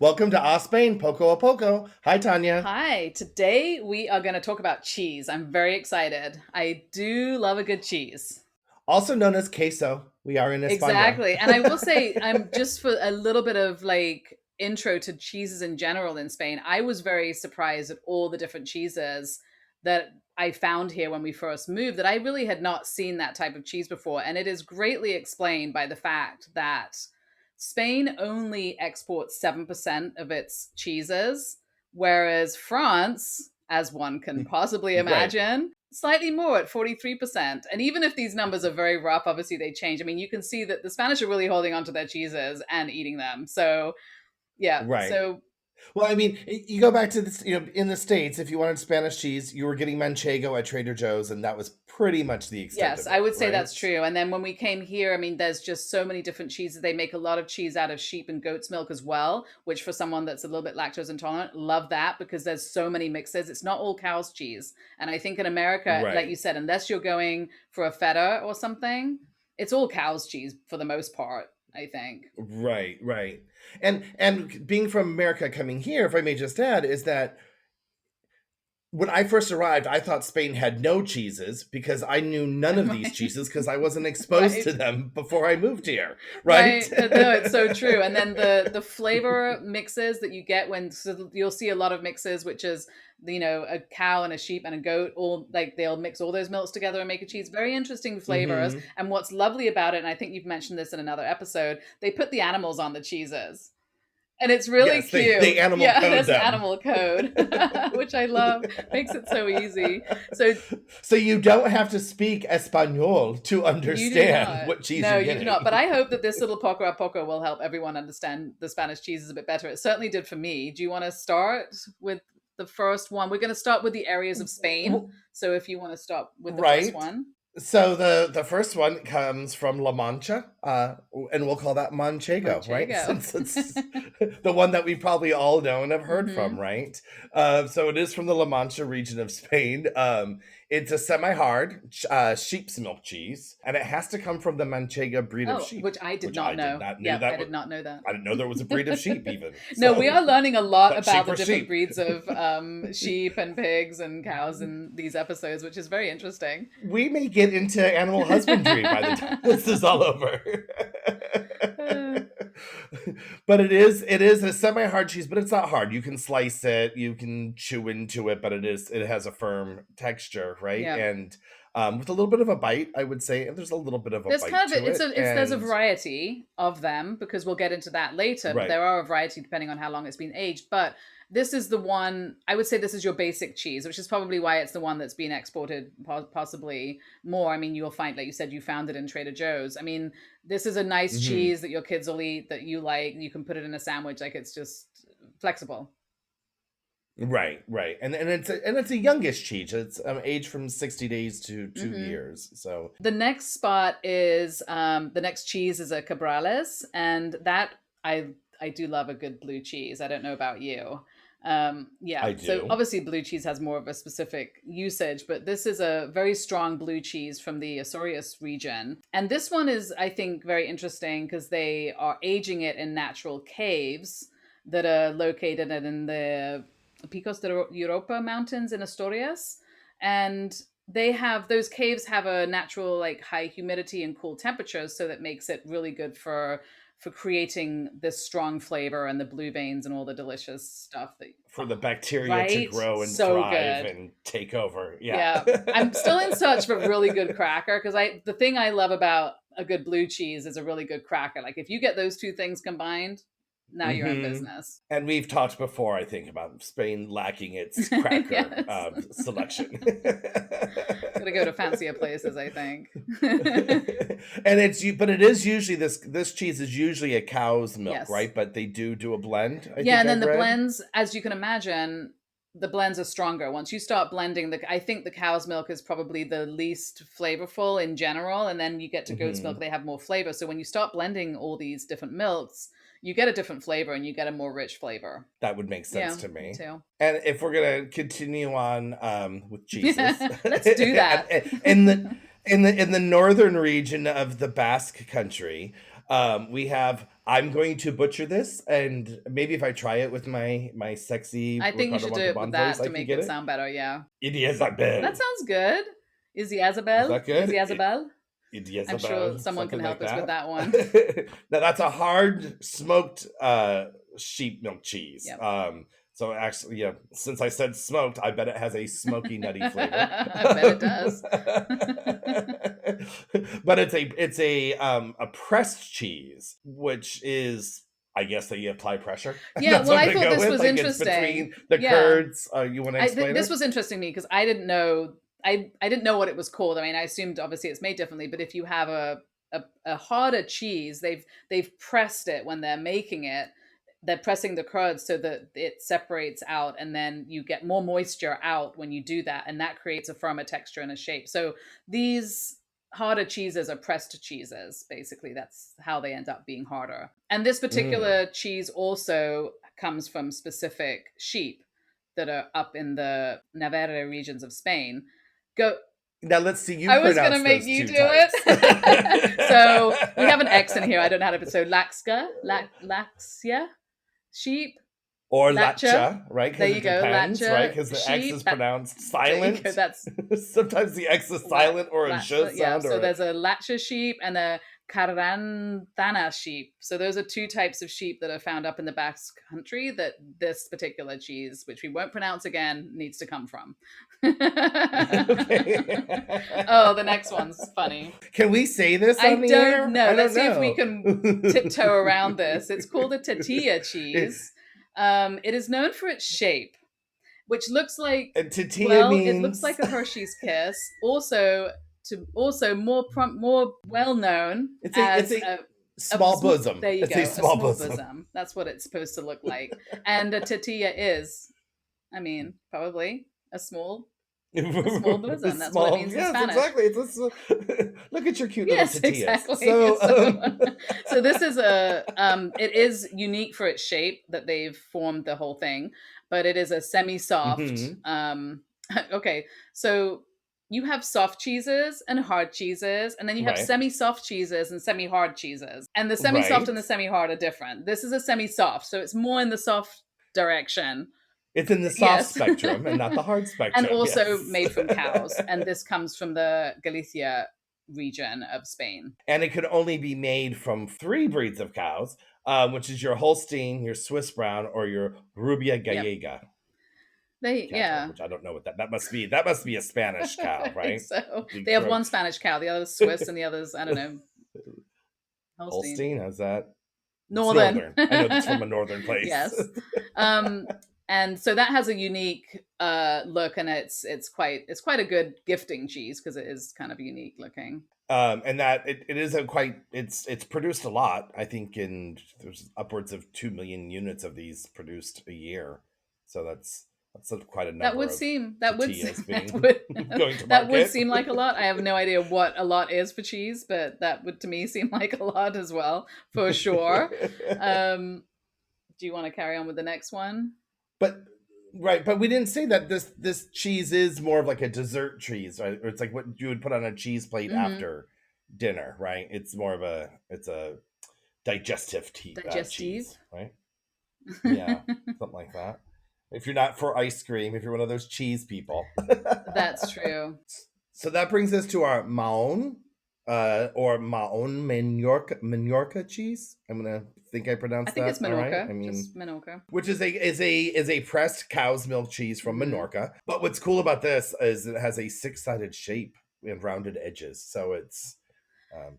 Welcome to Spain, Poco a Poco. Hi, Tanya. Hi, today we are going to talk about cheese. I'm very excited. I do love a good cheese. Also known as queso. We are in España. Exactly. And I will say, I'm just for a little bit of intro to cheeses in general in Spain. I was very surprised at all the different cheeses that I found here when we first moved, that I really had not seen that type of cheese before. And it is greatly explained by the fact that Spain only exports 7% of its cheeses, whereas France, as one can possibly Right. imagine, slightly more at 43%. And even if these numbers are very rough, obviously they change. I mean, you can see that the Spanish are really holding on to their cheeses and eating them. So, yeah. Right. So, Well, I mean, you go back to this, in the States, if you wanted Spanish cheese, you were getting manchego at Trader Joe's, and that was pretty much the extent yes, of I it, would say right? that's true. And then when we came here, I mean, there's just so many different cheeses. They make a lot of cheese out of sheep and goat's milk as well, which for someone that's a little bit lactose intolerant, love that because there's so many mixes. It's not all cow's cheese. And I think in America, like you Right. said, unless you're going for a feta or something, it's all cow's cheese for the most part, I think. Right, right. And being from America coming here, if I may just add, is that when I first arrived, I thought Spain had no cheeses because I knew none of these Right. cheeses because I wasn't exposed Right. to them before I moved here, right? Right. No, it's so true. And then the flavor mixes that you get when so you'll see a lot of mixes, which is a cow and a sheep and a goat, all like they'll mix all those milks together and make a cheese. Very interesting flavors. Hmm. And what's lovely about it, and I think you've mentioned this in another episode, they put the animals on the cheeses. And it's really Yes, they cute. animal Yeah, code there's them. animal code, which I love. Makes it so easy. So So you don't have to speak Espanol to you do understand not. what cheese No, you're you do not. But getting. I hope that this little poco a poco will help everyone understand the Spanish cheeses a bit better. It certainly did for me. Do you want to start with the first one? We're going to start with the areas of Spain. So if you want to start with the first Right. one, So the first one comes from La Mancha, and we'll call that Manchego, right? Manchego. Since it's the one that we probably all know and have heard from, Hmm. right? So it is from the La Mancha region of Spain. It's a semi-hard sheep's milk cheese, and it has to come from the Manchega breed of Oh, sheep, which I did which not I did know. not knew Yep, that I was. did not know that. I didn't know there was a breed of sheep even. No, we So, are learning a lot but about sheep the are different sheep. breeds of sheep and pigs and cows in these episodes, which is very interesting. We may get into animal husbandry by the time this is all over. Uh, But it is a semi-hard cheese, but it's not hard. You can slice it, you can chew into it, but it has a firm texture, right? yeah. And with a little bit of a bite, I would say, and there's a little bit of a There's bite kind of to it. there's a And variety of them because we'll get into that later, but right. there are a variety depending on how long it's been aged. But this is the one I would say this is your basic cheese, which is probably why it's the one that's been exported possibly more. I mean, you'll find, like you said, you found it in Trader Joe's. I mean, this is a nice Hmm. cheese that your kids will eat that you like. You can put it in a sandwich, like it's just flexible. Right, right. And it's a youngish cheese. It's aged from 60 days to two Hmm. years. So The next spot is the next cheese is a Cabrales, and that I do love a good blue cheese. I don't know about you. Yeah, I so do. obviously blue cheese has more of a specific usage, but this is a very strong blue cheese from the Açores region. And this one is, I think, very interesting because they are aging it in natural caves that are located in the Picos de Europa mountains in Asturias. And those caves have a natural like high humidity and cool temperatures, so that makes it really good for creating this strong flavor and the blue veins and all the delicious stuff that For the bacteria to right, grow and so thrive good. and take over. Yeah. Yeah, I'm still in search of a really good cracker because I the thing I love about a good blue cheese is a really good cracker. Like if you get those two things combined, now you're in Hmm. business. And we've talked before, I think, about Spain lacking its cracker Yes. selection. Gotta go to fancier places, I think. But it is usually this cheese is usually a cow's milk, Yes. right? But they do a blend, I Yeah, think and then I've the read. blends, as you can imagine, the blends are stronger. Once you start blending, I think the cow's milk is probably the least flavorful in general, and then you get to goat's milk, Hmm. they have more flavor. So when you start blending all these different milks, you get a different flavor and you get a more rich flavor. That would make sense Yeah, to me me. too. And if we're gonna continue on with cheeses, Let's do that. in the northern region of the Basque Country, We have. I'm going to butcher this, and maybe if I try it with my sexy I think you Ricardo should do it Montalban with voice, that I to can make get it it. sound better. Yeah. It is a bell. That sounds good. Is Is Yazabel? that Is good? Yazabel? It is I'm a sure bell, someone can something like help us with that. that one. Now that's a hard smoked sheep milk cheese. Yep. So actually, yeah, since I said smoked, I bet it has a smoky, nutty flavor. I bet it does. But it's a pressed cheese, which is, I guess, that you apply pressure. Yeah, That's well, what I'm I gonna thought go this with. was Like it's interesting. between the Yeah. curds. You want to explain This it? was interesting to me because I didn't know. I didn't know what it was called. I mean, I assumed obviously it's made differently, but if you have a harder cheese, they've pressed it when they're making it. They're pressing the curds so that it separates out, and then you get more moisture out when you do that, and that creates a firmer texture and a shape. So these harder cheeses are pressed cheeses. Basically, that's how they end up being harder. And this Mm. particular cheese also comes from specific sheep that are up in the Navarre regions of Spain. Go. Now let's see you I was gonna pronounce make those you two do types. it. So we have an X in here. I don't know how to. So Laxia sheep, Or Latcha. latcha, right? There Because you it go, depends, right? Latcha Because the X is sheep. That pronounced there you go. silent. That's Sometimes the X is silent or a sh yeah. sound So or a. there's a Latcha sheep and a Carantana sheep. So those are two types of sheep that are found up in the Basque Country that this particular cheese, which we won't pronounce again, needs to come from. Oh, the Okay. next one's funny. Can we say this I on the don't air? know. I Let's don't see if we know. can tiptoe around this. It's called a tortilla It, cheese. It is known for its shape, which looks like, and tortilla well, it looks means like a Hershey's Kiss. Also more well known it's as a a small small. bosom. There you It's a go, a small small bosom. bosom. That's what it's supposed to look like. And a tortilla is, I mean, probably a small bosom. That's what it Small, means in yes, Spanish. exactly. Look at your cute little Yes, tortillas. exactly. So, So this is a it is unique for its shape that they've formed the whole thing, but it is a semi-soft. mhm, Okay, so you have soft cheeses and hard cheeses, and then you have right, semi-soft cheeses and semi-hard cheeses. And the semi-soft and right. the semi-hard are different. This is a semi-soft, so it's more in the soft direction. It's in the soft Yes. spectrum and not the hard And spectrum. also Yes. made from cows. And this comes from the Galicia region of Spain. And it could only be made from three breeds of cows, which is your Holstein, your Swiss Brown, or your Rubia Yep. Gallega cattle. Yeah. Which I don't know what that must be. That must be a Spanish cow, I think right? so. Big They have throat. one Spanish cow, the other's Swiss, and the other's, I don't know, Holstein. Holstein, how's that? It's Northern. northern. I know that's from a northern place. Yes. Um, and so that has a unique look, and it's quite a good gifting cheese because it is kind of unique looking. And that it is a quite it's produced a lot. I think there's upwards of 2 million units of these produced a year. So quite a That number would of seem tortillas that being would going to that would market. seem like a lot. I have no idea what a lot is for cheese, but that would to me seem like a lot as well, for sure. Um, do you want to carry on with the next one? But right, but we didn't say that this cheese is more of like a dessert cheese, right? Or it's like what you would put on a cheese plate Mm-hmm. after dinner, right? It's a digestive Digestive. cheese, right? Yeah, something like that. If you're not for ice cream, if you're one of those cheese people. That's true. So that brings us to our Mahon, or Mahon Menorca cheese. I'm gonna think I I pronounced think that it's all right. Menorca, I mean, just Menorca. which is a pressed cow's milk cheese from Mm-hmm. Menorca. But what's cool about this is it has a six-sided shape and rounded edges. So it's um,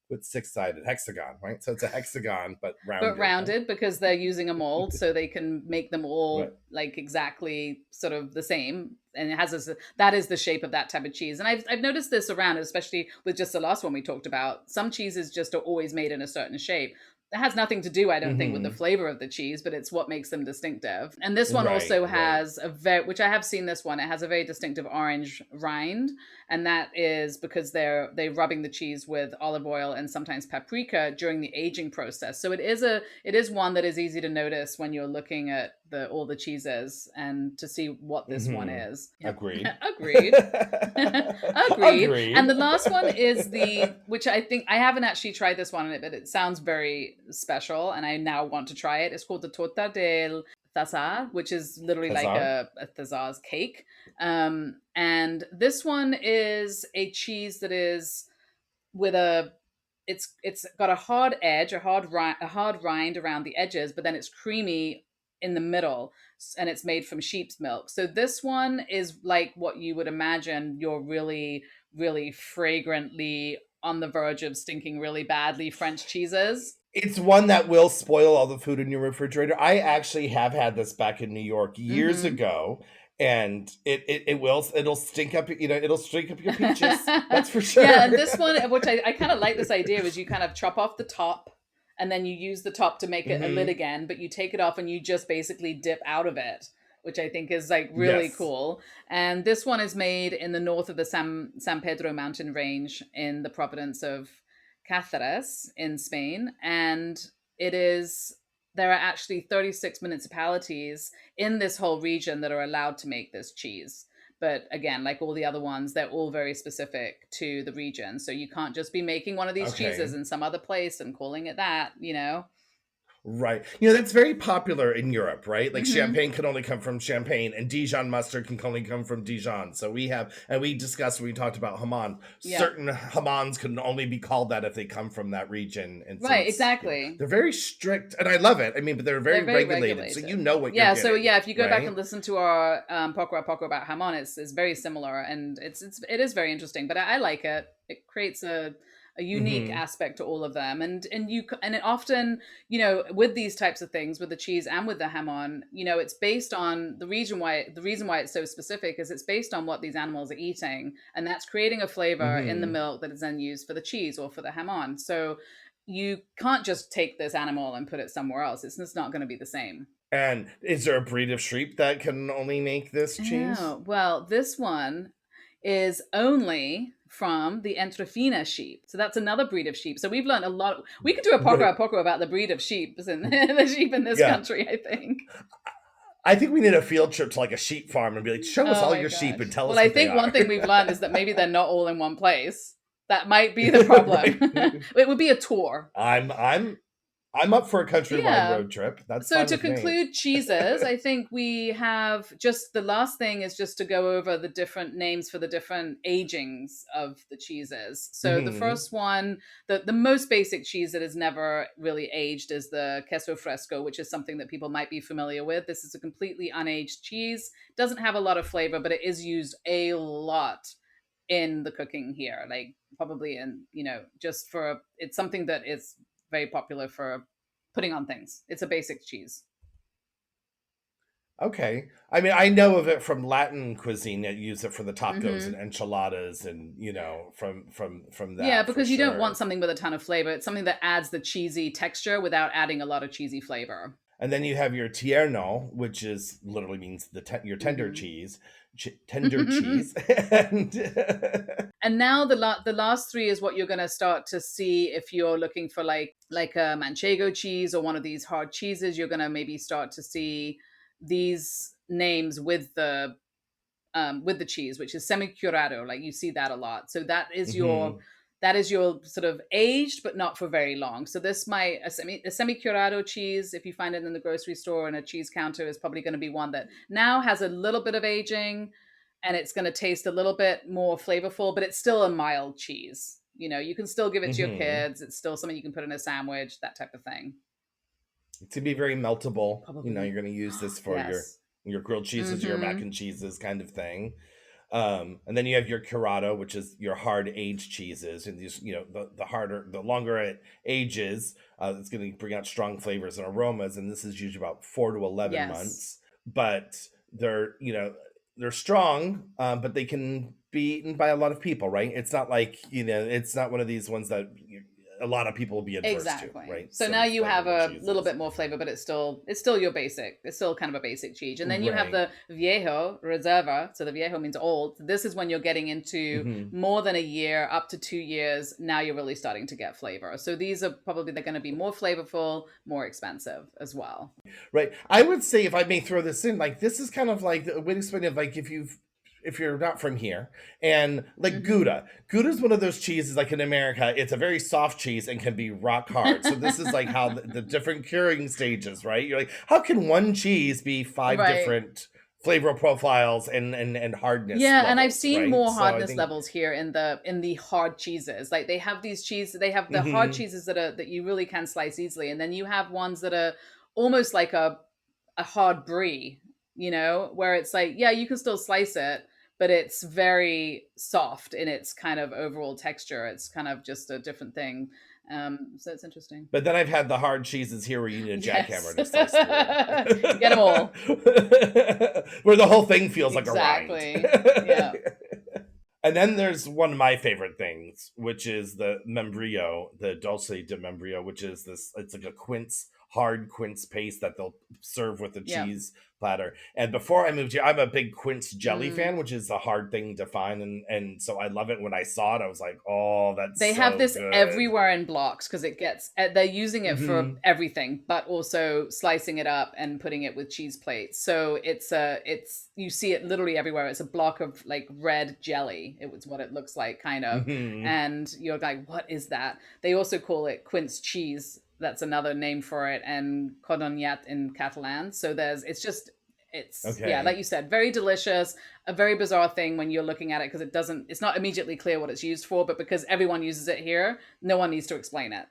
with six-sided hexagon, right? So it's a hexagon but But rounded, right? rounded because they're using a mold, so they can make them Right. all like exactly sort of the same. And it has that is the shape of that type of cheese. And I've noticed this around, especially with just the last one we talked about. Some cheeses just are always made in a certain shape. It has nothing to do, I don't think, with the Hmm. flavor of the cheese, but it's what makes them distinctive. And this one Right, also right. has which I have seen this one. It has a very distinctive orange rind, and that is because they're rubbing the cheese with olive oil and sometimes paprika during the aging process. So it is one that is easy to notice when you're looking at the all the cheeses and to see what this one Hmm. is. Yep. Agreed. Agreed. Agreed. And the Agreed. last one is which I think I haven't actually tried this one, but it sounds very special, and I now want to try it. It's called the torta del thazar, which is literally like Hazar. a thazar's cake. And this one is a cheese that is with a it's got a hard edge, a hard rind around the edges, but then it's creamy in the middle, and it's made from sheep's milk. So this one is like what you would imagine your really, really fragrantly on the verge of stinking really badly French cheeses. It's one that will spoil all the food in your refrigerator. I actually have had this back in New York years Mm-hmm. ago, and it'll stink up, it'll stink up your peaches. That's for Yeah, and sure. this one, which I kind of like this idea, is you kind of chop off the top and then you use the top to make it a lid Hmm. again, but you take it off and you just basically dip out of it, which I think is like really Yes. cool. And this one is made in the north of the San Pedro mountain range in the province of Cáceres in Spain. And it is, there are actually 36 municipalities in this whole region that are allowed to make this cheese. But again, like all the other ones, they're all very specific to the region. So you can't just be making one of these cheeses Okay. in some other place and calling it that, you know? Right. That's very popular in Europe, right? Like Mm-hmm. champagne can only come from Champagne and Dijon mustard can only come from Dijon. So we discussed when we talked about Haman, Yeah. certain Hamans can only be called that if they come from that region. And so Right, it's, exactly. they're very strict and I love it. I mean, but they're They're very very regulated. So you regulated. know what you're Yeah, so getting, yeah, if you go back and right? listen to our Poco a Poco about Hamon, it's very similar, and it is very interesting. But I like it. It creates a unique Hmm. aspect to all of them, and it often, with these types of things, with the cheese and with the Hamon, it's based on the reason why it's so specific is it's based on what these animals are eating, and that's creating a flavor in the Hmm. milk that is then used for the cheese or for the Hamon. So you can't just take this animal and put it somewhere else. It's just not going to be the same. And is there a breed of sheep that can only make this cheese? Oh, well, this one is only from the Entrefina sheep. So that's another breed of sheep. So we've learned a lot. We could do Right. a poco about the breed of sheep in the sheep in this Yeah. country, I think. I think we need a field trip to like a sheep farm and be like, show us Oh all my your sheep and gosh. tell Well, us I what they think one are. thing we've learned is that maybe they're not all in one place. That might be the problem. Right. It would be a tour. I'm up for a countrywide Yeah. road trip. That's So fine to with me. conclude cheeses, I think we have just the last thing is just to go over the different names for the different agings of the cheeses. So the Hmm. first one, the most basic cheese that is never really aged is the queso fresco, which is something that people might be familiar with. This is a completely unaged cheese. Doesn't have a lot of flavor, but it is used a lot in the cooking here. Like probably in, just for it's something that is very popular for putting on things. It's a basic cheese. Okay. I mean, I know of it from Latin cuisine that use it for the tacos and Hmm. enchiladas, and from Yeah, that for because you don't want sure. something with a ton of flavor. It's something that adds the cheesy texture without adding a lot of cheesy flavor. And then you have your tierno, which is literally means your tender Hmm. cheese, tender cheese, and And now the last three is what you're going to start to see if you're looking for like a manchego cheese or one of these hard cheeses. You're going to maybe start to see these names with the cheese, which is semi curado. Like you see that a lot. So mhm, that is your sort of aged, but not for very long. So this might a semi curado cheese, if you find it in the grocery store and a cheese counter, is probably going to be one that now has a little bit of aging, and it's going to taste a little bit more flavorful, but it's still a mild cheese. You can still give it to your mhm. kids. It's still something you can put in a sandwich, that type of thing. To be very meltable. Probably. You're going to use this for Yes. your grilled cheeses, your mac Mm-hmm. and cheeses kind of thing. And then you have your curado, which is your hard aged cheeses, and these, the longer it ages, it's going to bring out strong flavors and aromas. And this is usually about 4 to 11 months, Yes. but they're strong, but they can be eaten by a lot of people, right? It's not like it's not one of these ones that a lot of people will be adverse to, Exactly. right? So now Some you have flavorful a little cheeses. bit more flavor, but it's still your basic. It's still kind of a basic cheese. And then you have Right. the viejo reserva. So the viejo means old. This is when you're getting into Hmm. more than a year, up to 2 years. Now you're really starting to get flavor. So these are probably they're going to be more flavorful, more expensive as well. Right. I would say, if I may throw this in, like this is kind of like a way to explain it. Like if you're not from here, and like Hmm. Gouda is one of those cheeses. Like in America, it's a very soft cheese and can be rock hard. So this is like how the different curing stages, right? You're like, how can one cheese be five Right. different flavor profiles and hardness Yeah, and I've levels, seen right? more So I hardness think. levels here in the hard cheeses. Like they have these cheeses, they have the hard Hmm. cheeses that you really can slice easily, and then you have ones that are almost like a hard brie, where it's like, yeah, you can still slice it, but it's very soft in its kind of overall texture. It's kind of just a different thing. So it's interesting. But then I've had the hard cheeses here where you need a jackhammer Yes. to slice through it. Get them all. Where the whole thing feels like a rind. Exactly. Yeah. And then there's one of my favorite things, which is the membrillo, the dulce de membrillo, which is this, it's like a hard quince paste that they'll serve with a Yeah. cheese platter. And before I moved here, I'm a big quince jelly Mm. fan, which is a hard thing to find. And so I love it. When I saw it, I was like, oh, that's They have so this good. everywhere in blocks because they're using it for Hmm. everything, but also slicing it up and putting it with cheese plates. So you see it literally everywhere. It's a block of like red jelly. It was what it looks like, kind of. Hmm. And you're like, what is that? They also call it quince cheese. That's another name for it, and codonyat in Catalan. So yeah, like Okay. you said, very delicious. A very bizarre thing when you're looking at it because it's not immediately clear what it's used for, but because everyone uses it here, no one needs to explain it.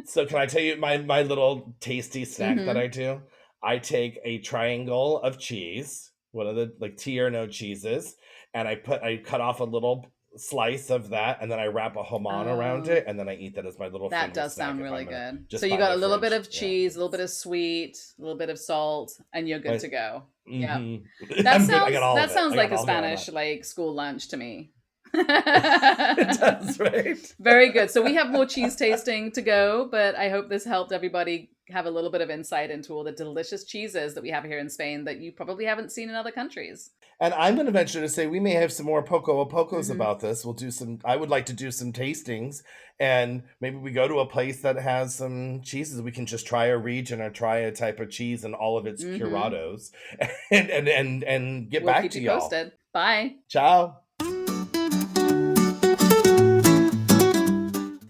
So can I tell you my little tasty snack that Hmm. I do? I take a triangle of cheese, one of the like tierno cheeses, and I cut off a little slice of that, and then I wrap a hamon around Oh, it, and then I eat that as my little that finger does snack sound if really I'm good. So just you by got the a little bit fridge. of Yeah. cheese, a little bit of sweet, a little bit of salt, and you're good But to go. Yeah. hmm That I got sounds all that of it. sounds I got like a all going on. Spanish like school lunch to me. It does, right? Very good. So we have more cheese tasting to go, but I hope this helped everybody have a little bit of insight into all the delicious cheeses that we have here in Spain that you probably haven't seen in other countries. And I'm going to venture to say we may have some more Poco Pocos Hmm. about this. We'll do some. I would like to do some tastings, and maybe we go to a place that has some cheeses. We can just try a region or try a type of cheese and all of its Hmm. curados, and get We'll back keep to you y'all. posted. Bye. Ciao.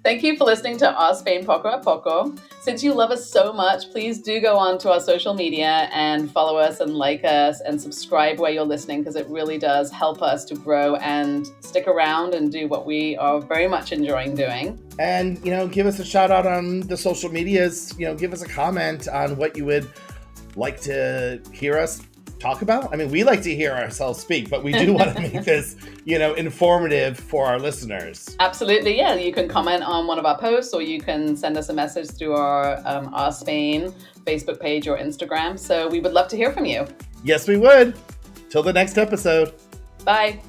Thank you for listening to Our Spain Poco a Poco. Since you love us so much, please do go on to our social media and follow us and like us and subscribe where you're listening because it really does help us to grow and stick around and do what we are very much enjoying doing. And give us a shout out on the social medias. Give us a comment on what you would like to hear us talk about. I mean, we like to hear ourselves speak, but we do want to make this, informative for our listeners. Absolutely, yeah. You can comment on one of our posts or you can send us a message through our Spain Facebook page or Instagram. So we would love to hear from you. Yes, we would. Till the next episode. Bye.